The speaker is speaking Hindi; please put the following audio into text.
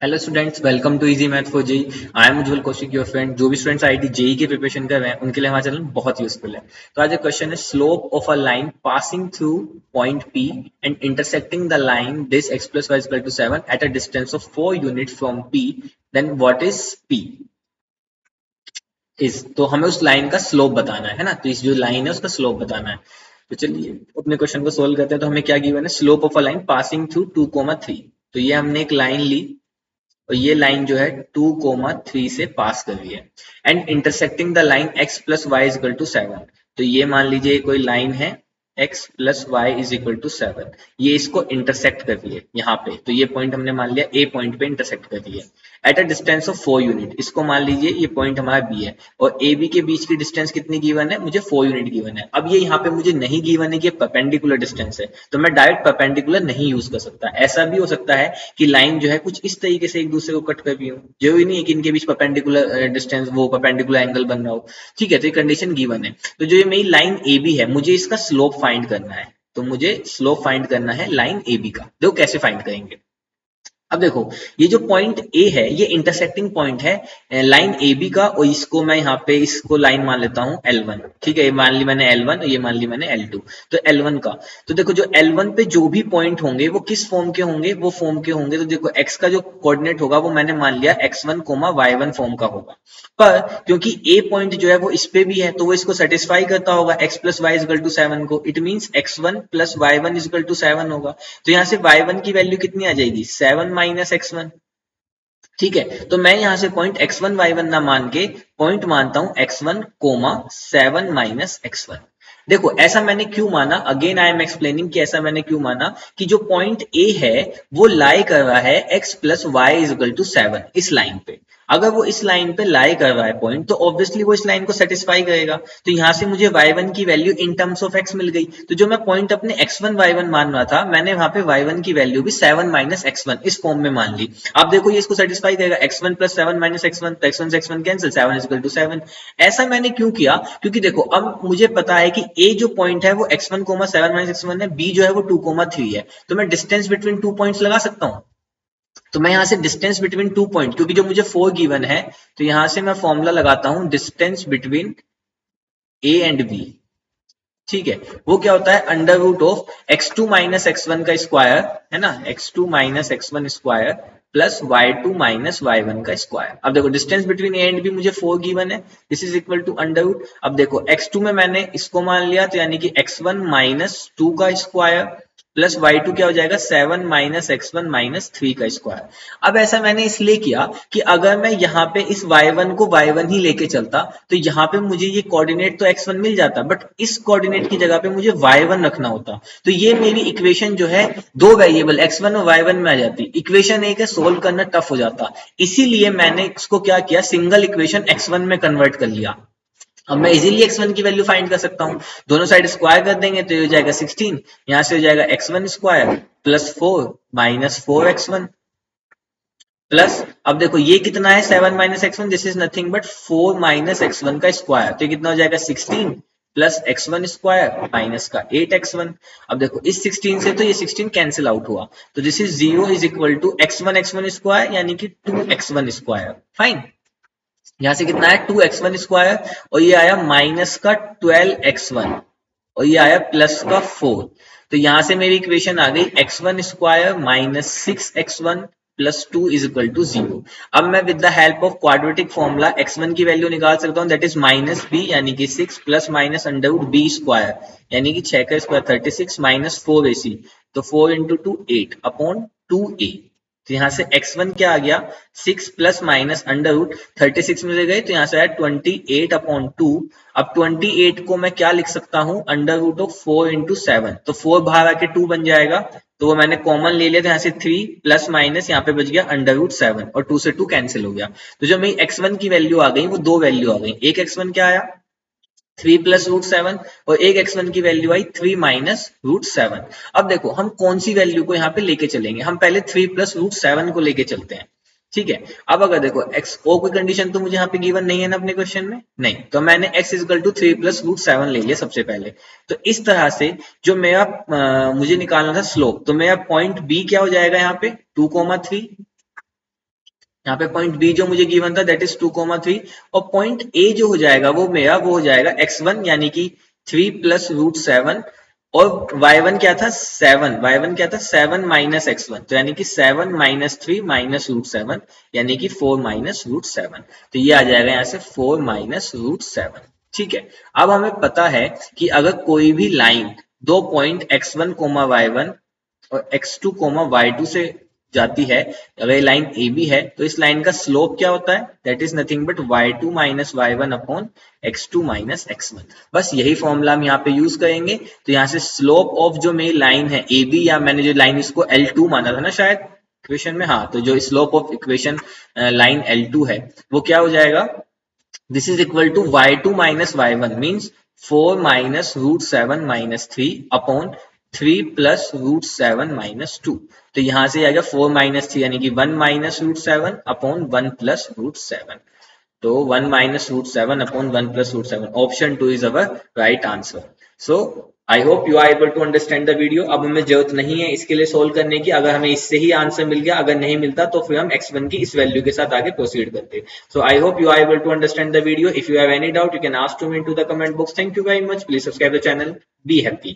Hello students, welcome to easy math for JEE. I am Ujjwal Kaushik, your friend. जो भी स्टूडेंट्स आईआईटी जेई की प्रिपरेशन कर रहे हैं उनके लिए हमारा चैनल बहुत यूजफुल है। तो आज एक क्वेश्चन है, slope of a line passing through point P and intersecting the line this x plus y equal to 7 at a distance of 4 unit from P, then what is P is. तो हमें उस लाइन का स्लोप बताना है ना, तो इस जो लाइन है उसका स्लोप बताना है। तो चलिए अपने क्वेश्चन को सोल्व करते हैं। तो हमें क्या गिवन है, slope of a line passing through 2,3। तो ये हमने एक लाइन ली और ये लाइन जो है 2,3 से पास कर रही है and intersecting the line x plus y is equal to 7। तो ये मान लीजिए कोई लाइन है x plus y is equal to 7, ये इसको इंटरसेक्ट कर रही है यहाँ पे। तो ये पॉइंट हमने मान लिया ए पॉइंट पे इंटरसेक्ट कर रही है eight a distance of 4 unit. इसको मान लीजिए ये पॉइंट हमारा बी है और ए बी के बीच की डिस्टेंस कितनी गिवन है, मुझे 4 यूनिट गिवन है। अब ये यहाँ पे मुझे नहीं गिवन है कि परपेंडिकुलर डिस्टेंस है, तो मैं डायरेक्ट परपेंडिकुलर नहीं यूज कर सकता। ऐसा भी हो सकता है कि लाइन जो है कुछ इस तरीके से एक दूसरे को कट कर रही हो, जरूरी नहीं है कि इनके बीच परपेंडिकुलर डिस्टेंस वो परपेंडिकुलर एंगल बन रहा हो। ठीक है, तो ये कंडीशन गिवन है। तो जो ये मेरी लाइन ए बी है, मुझे इसका स्लोप फाइंड करना है। तो मुझे स्लोप फाइंड करना है लाइन ए बी का। देखो कैसे फाइंड करेंगे। अब देखो, ये जो पॉइंट ए है ये इंटरसेक्टिंग पॉइंट है लाइन ए बी का, और इसको मैं यहाँ पे इसको लाइन मान लेता हूँ L1। ठीक है, ये मान ली मैंने L1 और ये मान ली मैंने L2। तो L1 का, तो देखो जो L1 पे जो भी पॉइंट होंगे वो किस फॉर्म के होंगे, वो फॉर्म के होंगे। तो देखो x का जो कोऑर्डिनेट होगा वो मैंने मान लिया x1 y1 फॉर्म का होगा। पर क्योंकि ए पॉइंट जो है वो इस पे भी है तो वो इसको सेटिस्फाई करता होगा x plus Y equal to 7 को। इट मीन्स x1 प्लस वाई1 इजल टू 7 होगा। तो यहाँ से y1 की वैल्यू कितनी आ जाएगी, 7 माइनस x1। ठीक है, तो मैं यहां से पॉइंट x1 y1 ना मान के पॉइंट मानता हूं x1 7 माइनस x1। देखो ऐसा मैंने क्यों माना, अगेन आई एम एक्सप्लेनिंग कि ऐसा मैंने क्यों माना कि जो पॉइंट ए है वो लाई कर रहा है x plus y is equal to 7 इस लाइन पे। अगर वो इस लाइन पे लाई कर रहा है पॉइंट, तो ऑब्वियसली वो इस लाइन को सेटिस्फाई करेगा। तो यहाँ से मुझे y1 की value in terms of x मिल गई। तो जो मैं पॉइंट अपने x1 y1 मान रहा था, मैंने वहां पे y1 की वैल्यू भी 7 माइनस x1 इस फॉर्म में मान ली। अब देखो ये इसको सेटिस्फाई करेगा, x1 प्लस 7 माइनस x1, तो x1 से x1 cancel, 7 is equal to 7। ऐसा मैंने क्यों किया, क्योंकि देखो अब मुझे पता है कि a जो पॉइंट है वो x1 7 माइनस x1 है, b जो है वो 2,3 है। तो मैं डिस्टेंस बिटवीन टू पॉइंट्स लगा सकता हूँ। तो मैं यहां से डिस्टेंस बिटवीन टू पॉइंट, क्योंकि जो मुझे 4 गिवन है, तो यहां से मैं फॉर्मूला लगाता हूं distance between A and B. ठीक है, वो क्या होता है, under root of x2 minus x1 का स्क्वायर, है ना, x2 minus x1 square plus y2 minus y1 का स्क्वायर। अब देखो distance between A and B मुझे 4 गिवन है, this is equal to under root. अब देखो x2 में मैंने इसको मान लिया, तो यानी कि x1 माइनस 2 का स्क्वायर प्लस y2 क्या हो जाएगा, 7 माइनस x1 माइनस 3 का स्क्वायर। अब ऐसा मैंने इसलिए किया कि अगर मैं यहाँ पे इस y1 को y1 ही लेके चलता तो यहाँ पे मुझे ये कोऑर्डिनेट तो x1 मिल जाता, बट इस कोऑर्डिनेट की जगह पे मुझे y1 रखना होता। तो ये मेरी इक्वेशन जो है दो वेरिएबल x1 और y1 में आ जाती, इक्वेशन एक है, सोल्व करना टफ हो जाता। इसीलिए मैंने इसको क्या किया, सिंगल इक्वेशन x1 में कन्वर्ट कर लिया। अब मैं इजीली x1 की वैल्यू फाइंड कर सकता हूं। दोनों साइड स्क्वायर कर देंगे तो ये हो जाएगा 16, यहां से हो जाएगा x1 square plus 4 minus 4x1 plus, अब देखो ये कितना है, 7 minus x1, this is nothing but 4 minus x1 का स्क्वायर। तो ये कितना हो जाएगा, 16 प्लस x1 स्क्वायर माइनस का 8x1। अब देखो इस 16 से तो ये 16 कैंसिल आउट हुआ, तो this is 0 is equal to x1 square यानी कि 2x1 स्क्वायर। फाइन, यहां से कितना है 2x1 स्क्वायर, और ये आया माइनस का 12x1, और ये आया प्लस का 4। तो यहां से मेरी इक्वेशन आ गई x1 square minus 6x1 plus 2 is equal to 0। अब मैं with the help of quadratic formula x1 की वैल्यू निकाल सकता हूं, दैट इज माइनस बी यानी कि 6 plus minus under root B square यानी कि 6 का स्क्वायर 36 माइनस 4ac, तो 4 इंटू 2 8 अपॉन 2a। तो यहाँ से x1 क्या आ गया, 6 प्लस माइनस अंडर रूट 36 में से गए तो यहाँ से आया 28 अपॉन 2। अब 28 को मैं क्या लिख सकता हूँ, अंडर रूट ऑफ 4 इंटू 7, तो 4 बाहर आके 2 बन जाएगा, तो वो मैंने कॉमन ले लिया, तो यहाँ से 3 प्लस माइनस यहाँ पे बच गया अंडर रूट 7, और 2 से 2 कैंसिल हो गया। तो जो मेरी x1 की वैल्यू आ गई वो दो वैल्यू आ गई, एक x1 क्या आया 3 प्लस रूट 7, और एक x1 की वैल्यू आई 3 माइनस रूट 7। अब देखो हम कौन सी वैल्यू को यहाँ पे लेके चलेंगे, हम पहले 3 प्लस रूट 7 को लेके चलते हैं। ठीक है, अब अगर देखो x ओ कोई कंडीशन तो मुझे यहाँ पे गिवन नहीं है ना अपने क्वेश्चन में, नहीं, तो मैंने x is equal to 3 plus root 7 ले लिया सबसे पहले। तो इस तरह से जो मेरा मुझे निकालना था स्लोप, तो मेरा पॉइंट बी क्या हो जाएगा यहाँ पे 2,3, यहाँ पे पॉइंट बी जो मुझे गिवन था दैट इज 2,3 और पॉइंट ए जो हो जाएगा वो मेरा वो हो जाएगा x1 यानी कि 3 प्लस रूट 7 और y1 क्या था 7 y1 क्या था 7 माइनस x1 तो यानी कि 7 माइनस 3 माइनस रूट 7 यानी कि 4 माइनस रूट 7 तो ये आ जाएगा यहाँ से 4 माइनस रूट 7 ठीक है। अब हमें पता है कि अगर कोई भी लाइन दो पॉइंट x1 कोमा y1 और x2 कोमा y2 से जाती है अगर ये लाइन ए बी है तो इस लाइन का स्लोप क्या होता है that is nothing but y2 minus y1 upon x2 minus x1 बस यही फॉर्मूला हम यहाँ पे यूज करेंगे तो यहाँ से स्लोप ऑफ जो मेरी लाइन है ए बी या मैंने जो लाइन इसको L2 माना था ना शायद इक्वेशन में हाँ तो जो slope of equation line L2 है वो क्या हो जाएगा this is equal to y2 minus y1 means 4 minus root 7 minus 3 upon 3 plus root 7 minus 2 तो यहां से आएगा 4 minus 3 यानी कि 1 minus root 7 upon 1 plus root 7 तो 1 minus root 7 upon 1 plus root 7 option 2 is our right answer so I hope you are able to understand the video. अब हमें जरूरत नहीं है इसके लिए सोल्व करने की, अगर हमें इससे ही आंसर मिल गया, अगर नहीं मिलता तो फिर हम x1 की इस वैल्यू के साथ आगे प्रोसीड करते। So I hope you are able to understand the video. If you have any doubt you can ask to me in to the comment box. Thank you very much. Please subscribe the channel. Be happy.